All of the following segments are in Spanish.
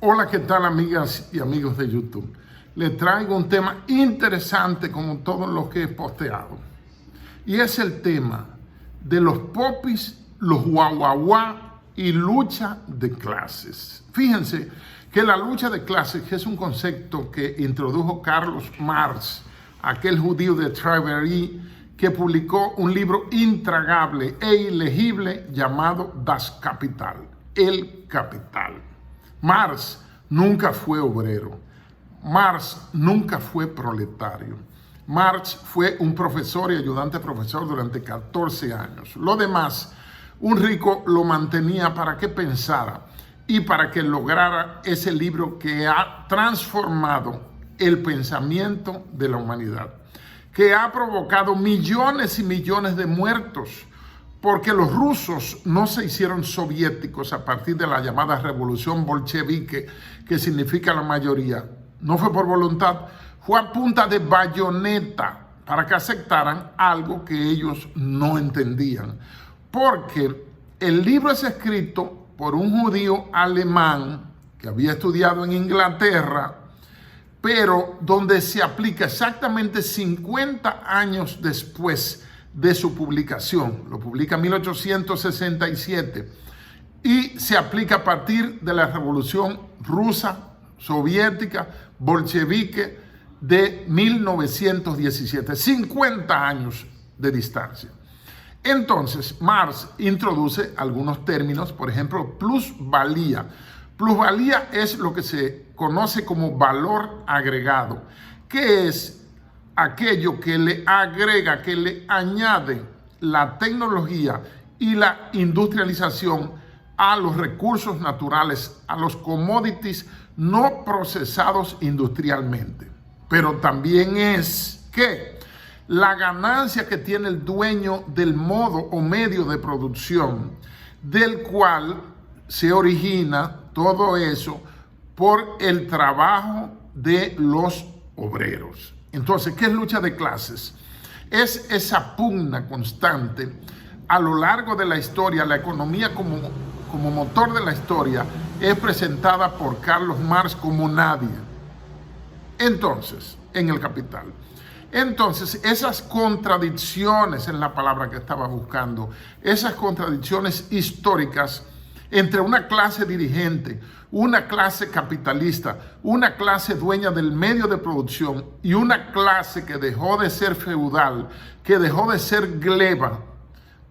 Hola, ¿qué tal, amigas y amigos de YouTube? Les traigo un tema interesante como todos los que he posteado. Y es el tema de los popis, los guaguaguá y lucha de clases. Fíjense que la lucha de clases es un concepto que introdujo Carlos Marx, aquel judío de Trèveris, que publicó un libro intragable e ilegible llamado Das Kapital, El Capital. Marx nunca fue obrero. Marx nunca fue proletario. Marx fue un profesor y ayudante profesor durante 14 años. Lo demás, un rico lo mantenía para que pensara y para que lograra ese libro que ha transformado el pensamiento de la humanidad, que ha provocado millones y millones de muertos, porque los rusos no se hicieron soviéticos a partir de la llamada revolución bolchevique, que significa la mayoría. No fue por voluntad, fue a punta de bayoneta para que aceptaran algo que ellos no entendían. Porque el libro es escrito por un judío alemán que había estudiado en Inglaterra, pero donde se aplica exactamente 50 años después de su publicación. Lo publica en 1867 y se aplica a partir de la Revolución Rusa, Soviética, Bolchevique de 1917. 50 años de distancia. Entonces, Marx introduce algunos términos, por ejemplo, plusvalía. Plusvalía es lo que se conoce como valor agregado, que es aquello que le agrega, que le añade la tecnología y la industrialización a los recursos naturales, a los commodities no procesados industrialmente. Pero también es que la ganancia que tiene el dueño del modo o medio de producción, del cual se origina todo eso por el trabajo de los obreros. Entonces, ¿qué es lucha de clases? Es esa pugna constante a lo largo de la historia. La economía como motor de la historia es presentada por Carlos Marx como nadie. Entonces, en El Capital. Entonces, esas contradicciones en la palabra que estaba buscando, esas contradicciones históricas entre una clase dirigente, una clase capitalista, una clase dueña del medio de producción y una clase que dejó de ser feudal, que dejó de ser gleba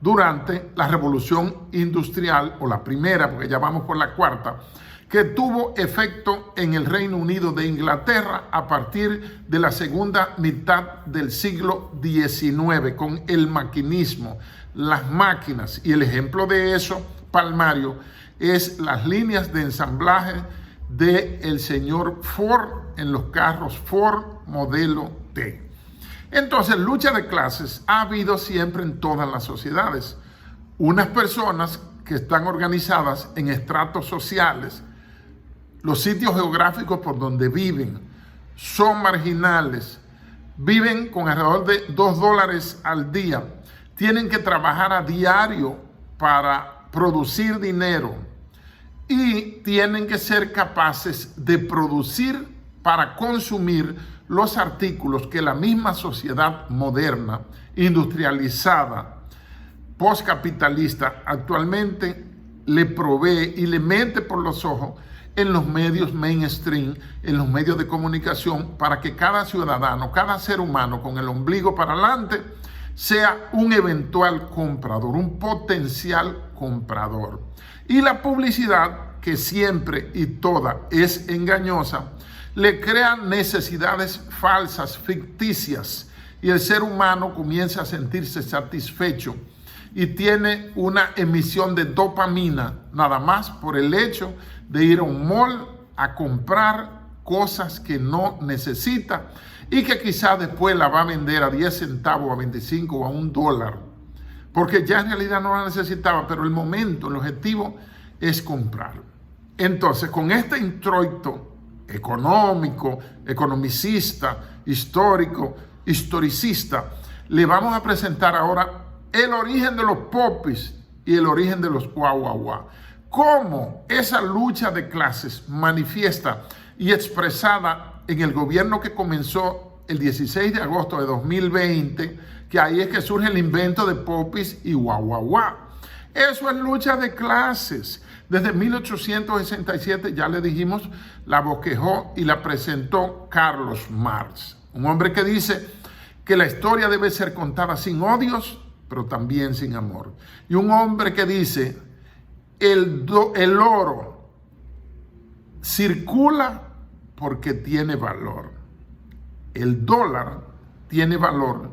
durante la Revolución Industrial, o la primera, porque ya vamos por la cuarta, que tuvo efecto en el Reino Unido de Inglaterra a partir de la segunda mitad del siglo XIX, con el maquinismo, las máquinas, y el ejemplo de eso palmario es las líneas de ensamblaje del señor Ford en los carros Ford modelo T. Entonces, lucha de clases ha habido siempre en todas las sociedades. Unas personas que están organizadas en estratos sociales, los sitios geográficos por donde viven, son marginales, viven con alrededor de $2 al día, tienen que trabajar a diario para producir dinero y tienen que ser capaces de producir para consumir los artículos que la misma sociedad moderna, industrializada, postcapitalista, actualmente le provee y le mete por los ojos en los medios mainstream, en los medios de comunicación, para que cada ciudadano, cada ser humano con el ombligo para adelante, sea un eventual comprador, un potencial comprador. Y la publicidad, que siempre y toda es engañosa, le crea necesidades falsas, ficticias, y el ser humano comienza a sentirse satisfecho y tiene una emisión de dopamina, nada más por el hecho de ir a un mall a comprar cosas que no necesita y que quizás después la va a vender a 10 centavos, a 25 o a $1, porque ya en realidad no la necesitaba, pero el momento, el objetivo es comprar. Entonces, con este introito económico, economicista, histórico, historicista, le vamos a presentar ahora el origen de los popis y el origen de los guaguaguá. cómo esa lucha de clases manifiesta y expresada en el gobierno que comenzó el 16 de agosto de 2020, que ahí es que surge el invento de popis y guau. Eso es lucha de clases. Desde 1867, ya le dijimos, la bosquejó y la presentó Carlos Marx, un hombre que dice que la historia debe ser contada sin odios, pero también sin amor. Y un hombre que dice, el oro circula porque tiene valor. El dólar tiene valor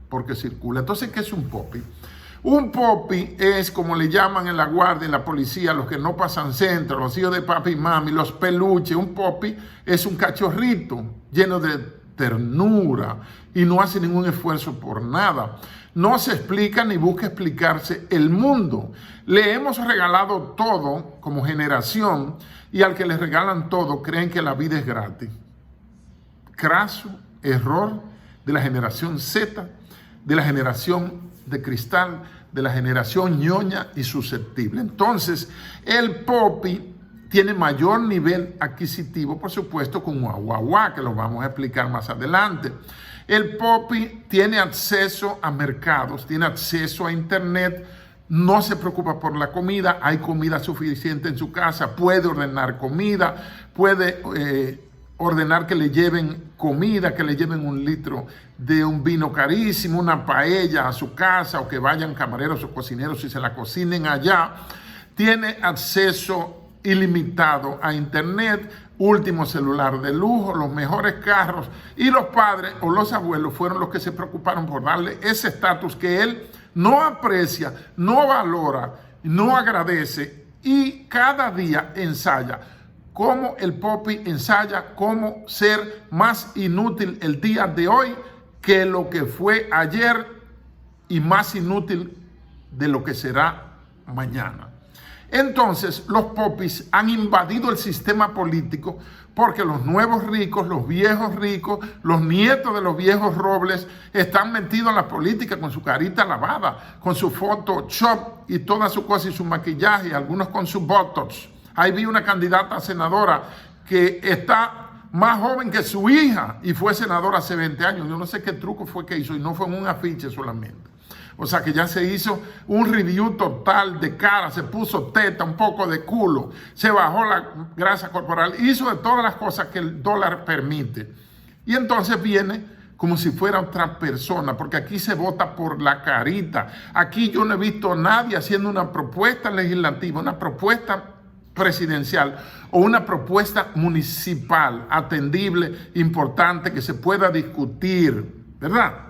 porque circula. Entonces, ¿qué es un popi? Un popi es, como le llaman en la guardia, en la policía, los que no pasan centro, los hijos de papi y mami, los peluches. Un popi es un cachorrito lleno de ternura y no hace ningún esfuerzo por nada. No se explica ni busca explicarse el mundo. Le hemos regalado todo como generación y al que le regalan todo creen que la vida es gratis. Craso error de la generación Z, de la generación de cristal, de la generación ñoña y susceptible. Entonces, el popi tiene mayor nivel adquisitivo, por supuesto, con guau, que lo vamos a explicar más adelante. El popi tiene acceso a mercados, tiene acceso a internet, no se preocupa por la comida, hay comida suficiente en su casa, puede ordenar comida, puede ordenar que le lleven comida, que le lleven un litro de un vino carísimo, una paella a su casa, o que vayan camareros o cocineros y se la cocinen allá. Tiene acceso ilimitado a internet, último celular de lujo, los mejores carros, y los padres o los abuelos fueron los que se preocuparon por darle ese estatus que él no aprecia, no valora, no agradece, y cada día ensaya cómo el popi ensaya cómo ser más inútil el día de hoy que lo que fue ayer y más inútil de lo que será mañana. Entonces, los popis han invadido el sistema político porque los nuevos ricos, los viejos ricos, los nietos de los viejos robles están metidos en la política con su carita lavada, con su Photoshop y toda su cosa y su maquillaje, algunos con su Botox. Ahí vi una candidata a senadora que está más joven que su hija y fue senadora hace 20 años. Yo no sé qué truco fue que hizo y no fue en un afiche solamente. O sea que ya se hizo un review total de cara, se puso teta, un poco de culo, se bajó la grasa corporal, hizo de todas las cosas que el dólar permite. Y entonces viene como si fuera otra persona, porque aquí se vota por la carita. Aquí yo no he visto a nadie haciendo una propuesta legislativa, una propuesta presidencial o una propuesta municipal atendible, importante, que se pueda discutir, ¿verdad?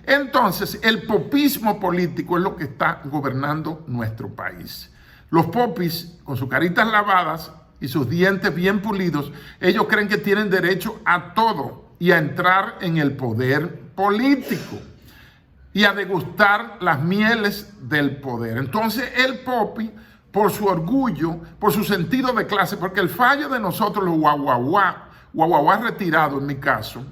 Entonces, el popismo político es lo que está gobernando nuestro país. Los popis, con sus caritas lavadas y sus dientes bien pulidos, ellos creen que tienen derecho a todo y a entrar en el poder político y a degustar las mieles del poder. Entonces, el popi, por su orgullo, por su sentido de clase, porque el fallo de nosotros, los guau retirado en mi caso,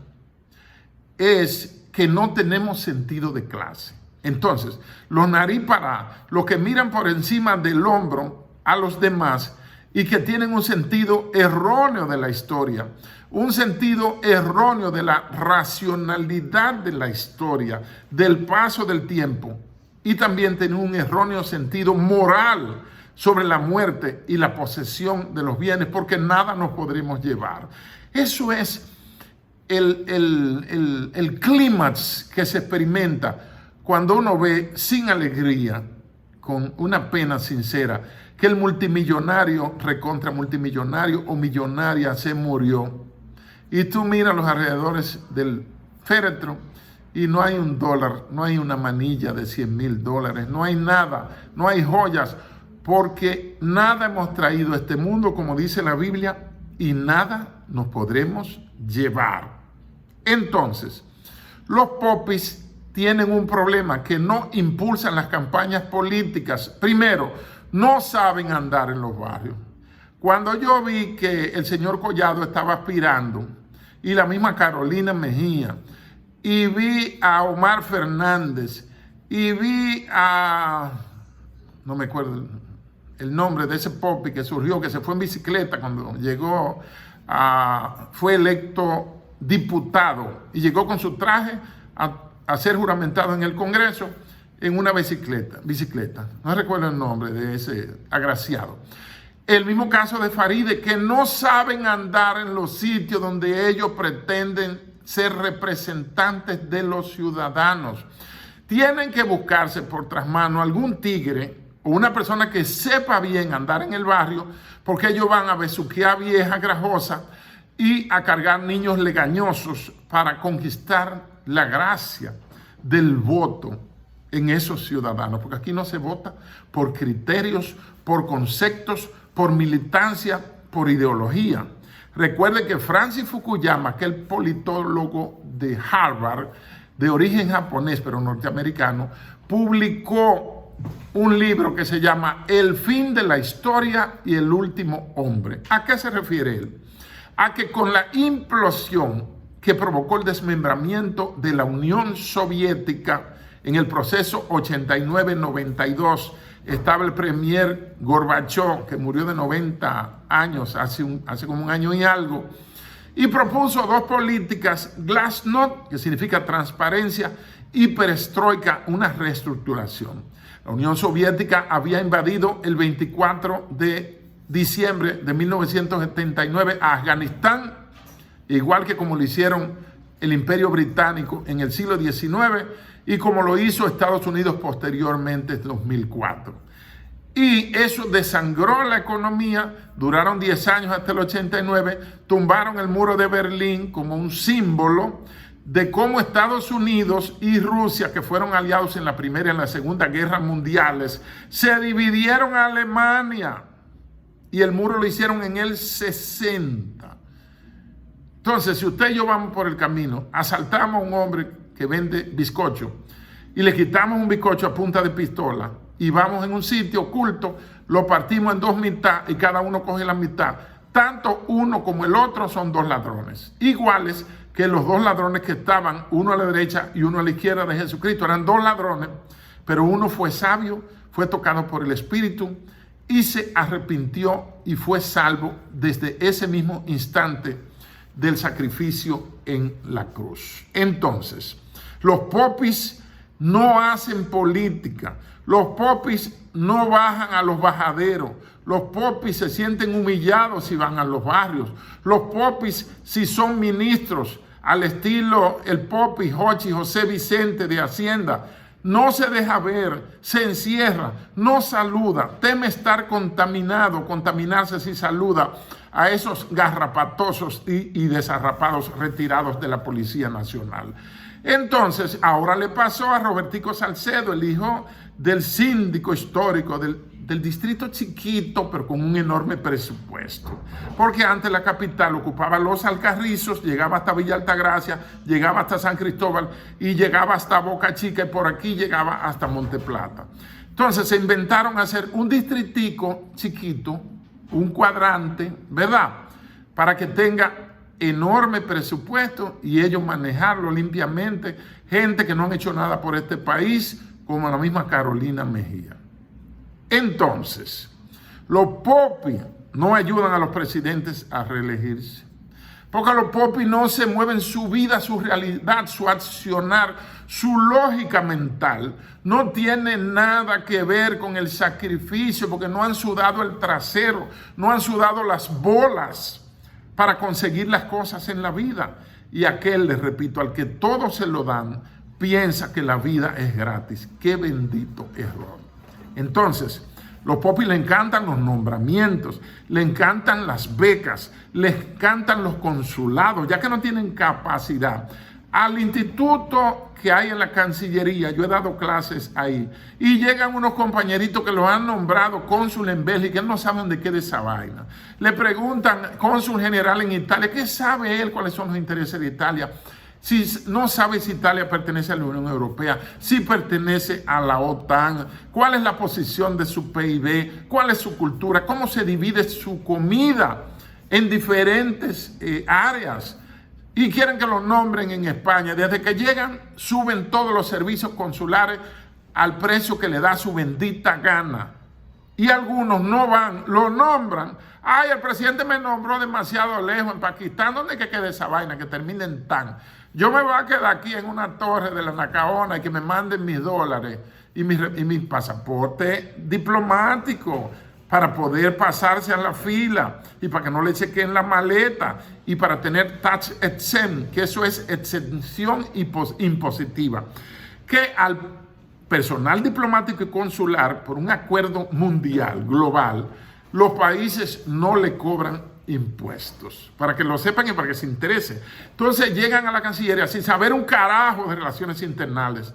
es que no tenemos sentido de clase. Entonces, los naríparas, los que miran por encima del hombro a los demás y que tienen un sentido erróneo de la historia, un sentido erróneo de la racionalidad de la historia, del paso del tiempo, y también tienen un erróneo sentido moral sobre la muerte y la posesión de los bienes, porque nada nos podremos llevar. Eso es el clímax que se experimenta cuando uno ve sin alegría, con una pena sincera, que el multimillonario, recontra multimillonario o millonaria se murió. Y tú miras los alrededores del féretro y no hay $1, no hay una manilla de $100,000, no hay nada, no hay joyas, porque nada hemos traído a este mundo, como dice la Biblia, y nada nos podremos llevar. Entonces, los popis tienen un problema, que no impulsan las campañas políticas. Primero, no saben andar en los barrios. Cuando yo vi que el señor Collado estaba aspirando, y la misma Carolina Mejía, y vi a Omar Fernández, y vi a, no me acuerdo, el nombre de ese popi que surgió, que se fue en bicicleta cuando llegó, fue electo diputado y llegó con su traje a ser juramentado en el Congreso en una bicicleta. No recuerdo el nombre de ese agraciado. El mismo caso de Faride, que no saben andar en los sitios donde ellos pretenden ser representantes de los ciudadanos. Tienen que buscarse por trasmano algún tigre o una persona que sepa bien andar en el barrio, porque ellos van a besuquear viejas grajosas y a cargar niños legañosos para conquistar la gracia del voto en esos ciudadanos, porque aquí no se vota por criterios, por conceptos, por militancia, por ideología. Recuerde que Francis Fukuyama, aquel politólogo de Harvard, de origen japonés pero norteamericano, publicó un libro que se llama El fin de la historia y el último hombre. ¿A qué se refiere él? A que con la implosión que provocó el desmembramiento de la Unión Soviética en el proceso 89-92, estaba el premier Gorbachev, que murió de 90 años, hace como un año y algo, y propuso dos políticas, Glasnost, que significa transparencia, y Perestroika, una reestructuración. La Unión Soviética había invadido el 24 de diciembre de 1979 a Afganistán, igual que como lo hicieron el Imperio Británico en el siglo XIX y como lo hizo Estados Unidos posteriormente en 2004. Y eso desangró la economía, duraron 10 años hasta el 89, tumbaron el muro de Berlín como un símbolo de cómo Estados Unidos y Rusia, que fueron aliados en la Primera y en la Segunda Guerra Mundiales, se dividieron a Alemania y el muro lo hicieron en el 60. Entonces, si usted y yo vamos por el camino, asaltamos a un hombre que vende bizcocho y le quitamos un bizcocho a punta de pistola y vamos en un sitio oculto, lo partimos en dos mitades y cada uno coge la mitad. Tanto uno como el otro son dos ladrones, iguales que los dos ladrones que estaban, uno a la derecha y uno a la izquierda de Jesucristo. Eran dos ladrones, pero uno fue sabio, fue tocado por el Espíritu y se arrepintió y fue salvo desde ese mismo instante del sacrificio en la cruz. Entonces, los popis no hacen política, los popis no bajan a los bajaderos, los popis se sienten humillados si van a los barrios, los popis si son ministros al estilo el popi José Vicente de Hacienda, no se deja ver, se encierra, no saluda, teme estar contaminarse si saluda a esos garrapatosos y desarrapados retirados de la Policía Nacional. Entonces, ahora le pasó a Robertico Salcedo, el hijo del síndico histórico del distrito chiquito, pero con un enorme presupuesto. Porque antes la capital ocupaba los Alcarrizos, llegaba hasta Villa Altagracia, llegaba hasta San Cristóbal y llegaba hasta Boca Chica y por aquí llegaba hasta Monte Plata. Entonces se inventaron hacer un distritico chiquito, un cuadrante, ¿verdad? Para que tenga enorme presupuesto y ellos manejarlo limpiamente. Gente que no han hecho nada por este país, como la misma Carolina Mejía. Entonces, los popis no ayudan a los presidentes a reelegirse, porque los popis no se mueven su vida, su realidad, su accionar, su lógica mental. No tiene nada que ver con el sacrificio, porque no han sudado el trasero, no han sudado las bolas para conseguir las cosas en la vida. Y aquel, les repito, al que todo se lo dan, piensa que la vida es gratis. ¡Qué bendito error! Entonces, los popis le encantan los nombramientos, le encantan las becas, le encantan los consulados, ya que no tienen capacidad. Al instituto que hay en la Cancillería, yo he dado clases ahí, y llegan unos compañeritos que los han nombrado cónsul en Bélgica, no saben de qué de esa vaina. Le preguntan, cónsul general en Italia, ¿qué sabe él cuáles son los intereses de Italia? Si no sabe si Italia pertenece a la Unión Europea, si pertenece a la OTAN, cuál es la posición de su PIB, cuál es su cultura, cómo se divide su comida en diferentes áreas. Y quieren que los nombren en España. Desde que llegan, suben todos los servicios consulares al precio que le da su bendita gana. y algunos no van, lo nombran. Ay, el presidente me nombró demasiado lejos en Pakistán. ¿Dónde que quede esa vaina? Que termine en tan. Yo me voy a quedar aquí en una torre de la Nacaona y que me manden mis dólares y mi pasaporte diplomático para poder pasarse a la fila y para que no le chequen la maleta y para tener tax exempt, que eso es exención impositiva, que al personal diplomático y consular, por un acuerdo mundial, global, los países no le cobran impuestos, para que lo sepan y para que se interese. Entonces llegan a la Cancillería sin saber un carajo de relaciones internacionales,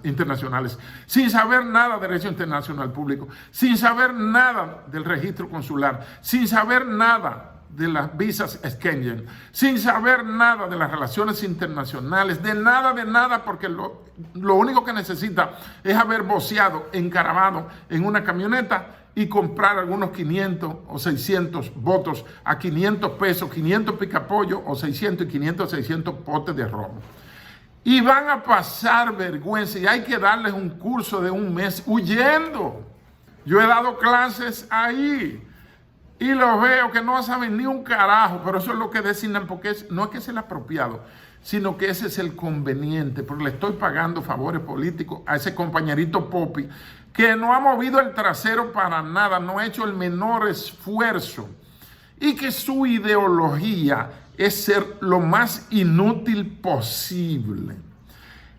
sin saber nada de derecho internacional público, sin saber nada del registro consular, sin saber nada de las visas Schengen, sin saber nada de las relaciones internacionales, de nada, porque lo único que necesita es haber voceado, encaravado en una camioneta y comprar algunos 500 o 600 votos a 500 pesos, 500 picapollo o 600 y 500, 600 potes de romo. Y van a pasar vergüenza y hay que darles un curso de un mes huyendo. Yo he dado clases ahí y los veo que no saben ni un carajo, pero eso es lo que designan, porque no es que es el apropiado, sino que ese es el conveniente, porque le estoy pagando favores políticos a ese compañerito Popi, que no ha movido el trasero para nada, no ha hecho el menor esfuerzo, y que su ideología es ser lo más inútil posible.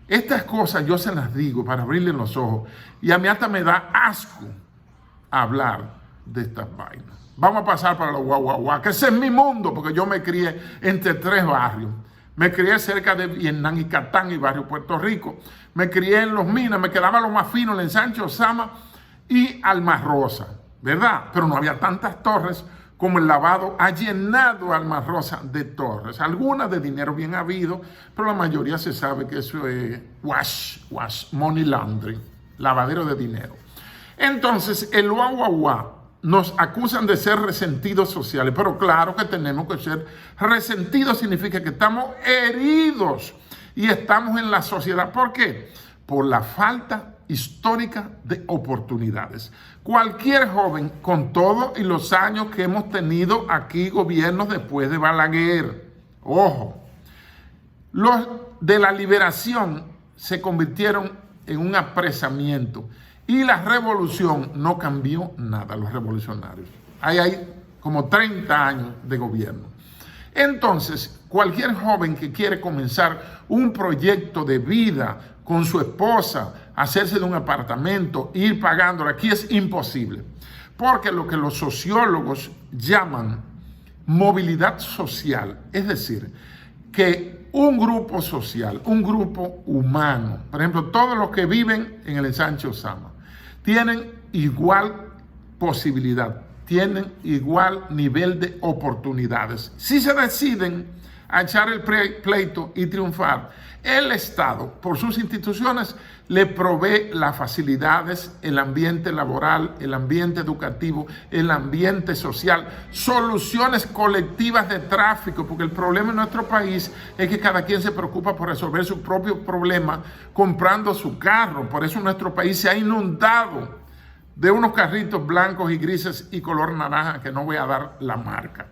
Estas cosas yo se las digo para abrirle los ojos, y a mí hasta me da asco hablar de estas vainas. Vamos a pasar para los guaguaguá, que ese es mi mundo, porque yo me crié entre 3 barrios. Me crié cerca de Vietnam y Catán y barrio Puerto Rico. Me crié en Los Minas, me quedaba lo más fino, en el ensanche Osama y Alma Rosa, ¿verdad? Pero no había tantas torres como el lavado ha llenado Alma Rosa de torres. Algunas de dinero bien habido, pero la mayoría se sabe que eso es money laundering, lavadero de dinero. Entonces, el guaguaguá nos acusan de ser resentidos sociales, pero claro que tenemos que ser resentidos, significa que estamos heridos y estamos en la sociedad. ¿Por qué? Por la falta histórica de oportunidades. Cualquier joven, con todo y los años que hemos tenido aquí gobiernos después de Balaguer, ojo, los de la liberación se convirtieron en un apresamiento. Y la revolución no cambió nada, los revolucionarios. Ahí hay como 30 años de gobierno. Entonces, cualquier joven que quiere comenzar un proyecto de vida con su esposa, hacerse de un apartamento, ir pagándolo, aquí es imposible. Porque lo que los sociólogos llaman movilidad social, es decir, que un grupo social, un grupo humano, por ejemplo, todos los que viven en el ensanche Osama, tienen igual posibilidad, tienen igual nivel de oportunidades. Si se deciden a echar el pleito y triunfar, el Estado, por sus instituciones, le provee las facilidades, el ambiente laboral, el ambiente educativo, el ambiente social, soluciones colectivas de tráfico, porque el problema en nuestro país es que cada quien se preocupa por resolver su propio problema comprando su carro. Por eso nuestro país se ha inundado de unos carritos blancos y grises y color naranja, que no voy a dar la marca.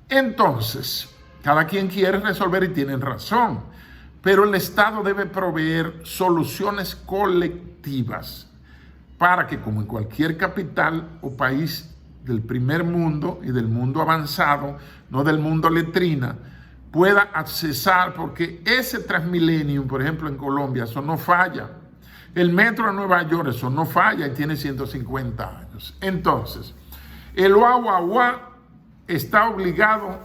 Entonces, cada quien quiere resolver y tienen razón. Pero el Estado debe proveer soluciones colectivas para que, como en cualquier capital o país del primer mundo y del mundo avanzado, no del mundo letrina, pueda accesar, porque ese Transmilenio, por ejemplo, en Colombia, eso no falla. El metro de Nueva York, eso no falla y tiene 150 años. Entonces, el guaguaguá está obligado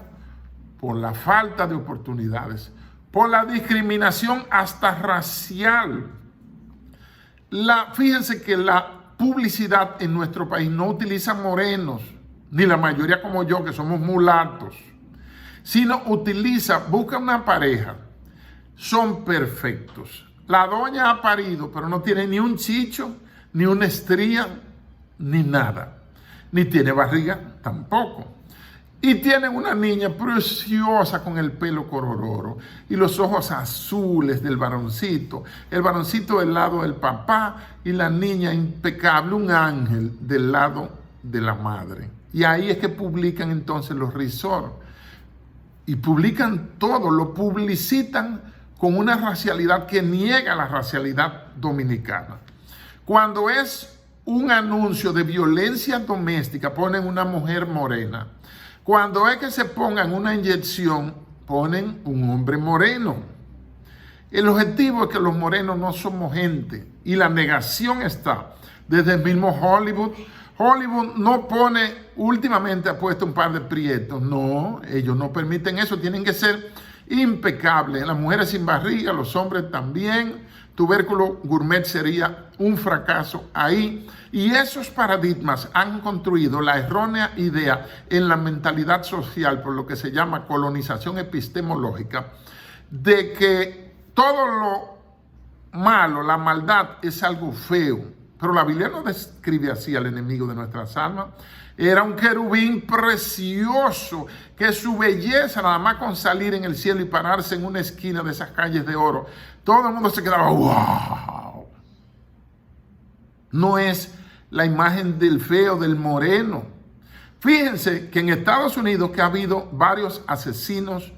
por la falta de oportunidades, por la discriminación hasta racial. Fíjense que la publicidad en nuestro país no utiliza morenos, ni la mayoría como yo, que somos mulatos, sino busca una pareja, son perfectos. La doña ha parido, pero no tiene ni un chicho, ni una estría, ni nada. Ni tiene barriga, tampoco. Y tienen una niña preciosa con el pelo corororo y los ojos azules del varoncito. El varoncito del lado del papá y la niña impecable, un ángel del lado de la madre. Y ahí es que publican entonces los resorts. Y publican todo, lo publicitan con una racialidad que niega la racialidad dominicana. Cuando es un anuncio de violencia doméstica, ponen una mujer morena. Cuando es que se pongan una inyección, ponen un hombre moreno. El objetivo es que los morenos no somos gente. Y la negación está desde el mismo Hollywood. Hollywood no pone, últimamente ha puesto un par de prietos. No, ellos no permiten eso. Tienen que ser impecables. Las mujeres sin barriga, los hombres también. Tubérculo gourmet sería un fracaso ahí. Y esos paradigmas han construido la errónea idea en la mentalidad social, por lo que se llama colonización epistemológica, de que todo lo malo, la maldad, es algo feo. Pero la Biblia no describe así al enemigo de nuestras almas. Era un querubín precioso, que su belleza, nada más con salir en el cielo y pararse en una esquina de esas calles de oro, todo el mundo se quedaba, ¡wow! No es la imagen del feo, del moreno. Fíjense que en Estados Unidos que ha habido varios asesinos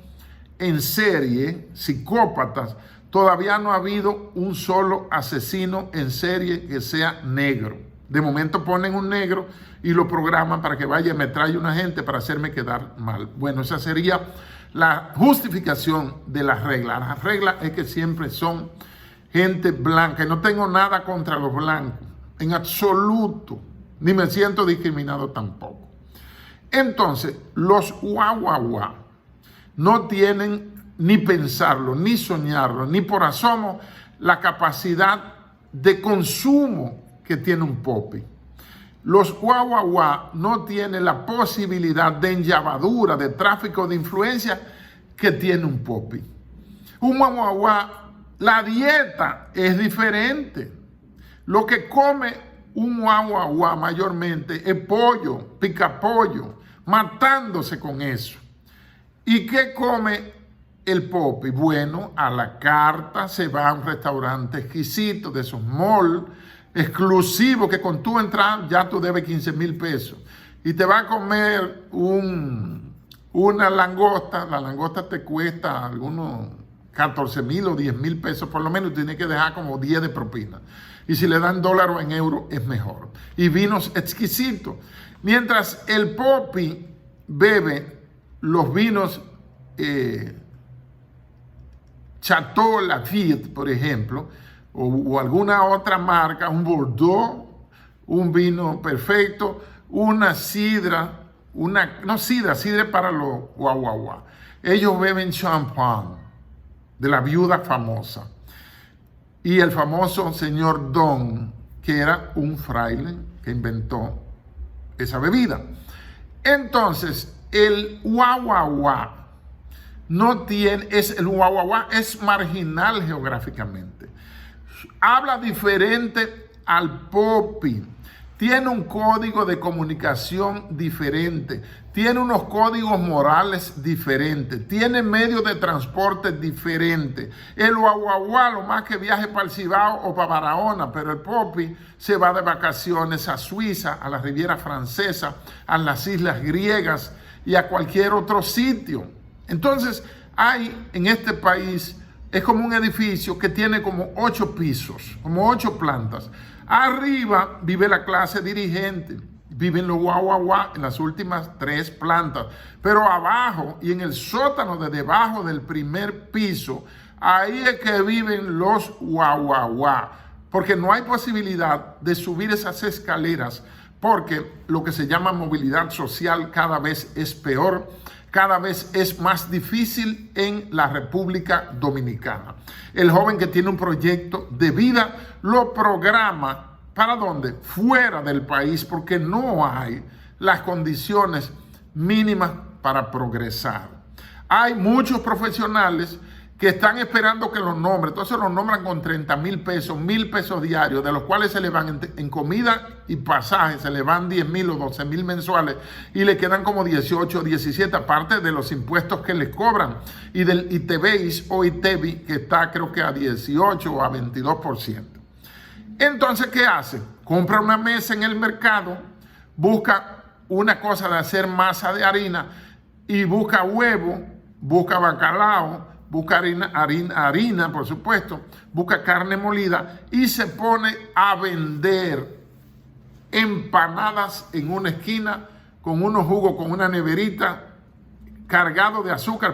en serie, psicópatas, todavía no ha habido un solo asesino en serie que sea negro. De momento ponen un negro y lo programan para que vaya y me traiga una gente para hacerme quedar mal. Bueno, esa sería la justificación de las reglas. Las reglas es que siempre son gente blanca. Y no tengo nada contra los blancos, en absoluto. Ni me siento discriminado tampoco. Entonces, los guau no tienen ni pensarlo, ni soñarlo, ni por asomo la capacidad de consumo que tiene un popi. Los guau no tienen la posibilidad de enllavadura, de tráfico de influencia que tiene un popi. Un guau, la dieta es diferente. Lo que come un guau mayormente es pollo, picapollo, matándose con eso. ¿Y qué come el popi? Bueno, a la carta, se va a un restaurante exquisito de esos malls exclusivos que con tu entrada ya tú debes 15,000 pesos. Y te va a comer una langosta. La langosta te cuesta algunos 14,000 o 10,000 pesos por lo menos. Tienes que dejar como 10 de propina. Y si le dan dólar o en euro es mejor. Y vinos exquisitos. Mientras el popi bebe los vinos Chateau Lafite, por ejemplo, o alguna otra marca, un Bordeaux, un vino perfecto, una sidra, sidra para los guau. Ellos beben champán de la viuda famosa. Y el famoso señor Don, que era un fraile que inventó esa bebida. Entonces, el guau no tiene, el guau es marginal geográficamente. Habla diferente al popi. Tiene un código de comunicación diferente. Tiene unos códigos morales diferentes. Tiene medios de transporte diferentes. El guau, lo más que viaje para el Cibao o para Barahona, pero el popi se va de vacaciones a Suiza, a la Riviera Francesa, a las islas griegas y a cualquier otro sitio. Entonces, hay en este país, es como un edificio que tiene como 8 pisos, como 8 plantas. Arriba vive la clase dirigente, viven los guau en las últimas 3 plantas. Pero abajo y en el sótano de debajo del primer piso, ahí es que viven los guau. Porque no hay posibilidad de subir esas escaleras, porque lo que se llama movilidad social cada vez es peor. Cada vez es más difícil en la República Dominicana. El joven que tiene un proyecto de vida lo programa ¿para dónde? Fuera del país, porque no hay las condiciones mínimas para progresar. Hay muchos profesionales que están esperando que los nombren, entonces los nombran con 30,000 pesos, 1,000 pesos diarios, de los cuales se le van en comida y pasaje, se le van 10,000 o 12,000 mensuales y le quedan como 18 o 17, aparte de los impuestos que les cobran y del ITBIS o ITEBI, que está creo que a 18 o a 22%. Entonces, ¿qué hace? Compra una mesa en el mercado, busca una cosa de hacer masa de harina y busca huevo, busca bacalao, busca harina, por supuesto, busca carne molida y se pone a vender empanadas en una esquina con unos jugos, con una neverita cargado de azúcar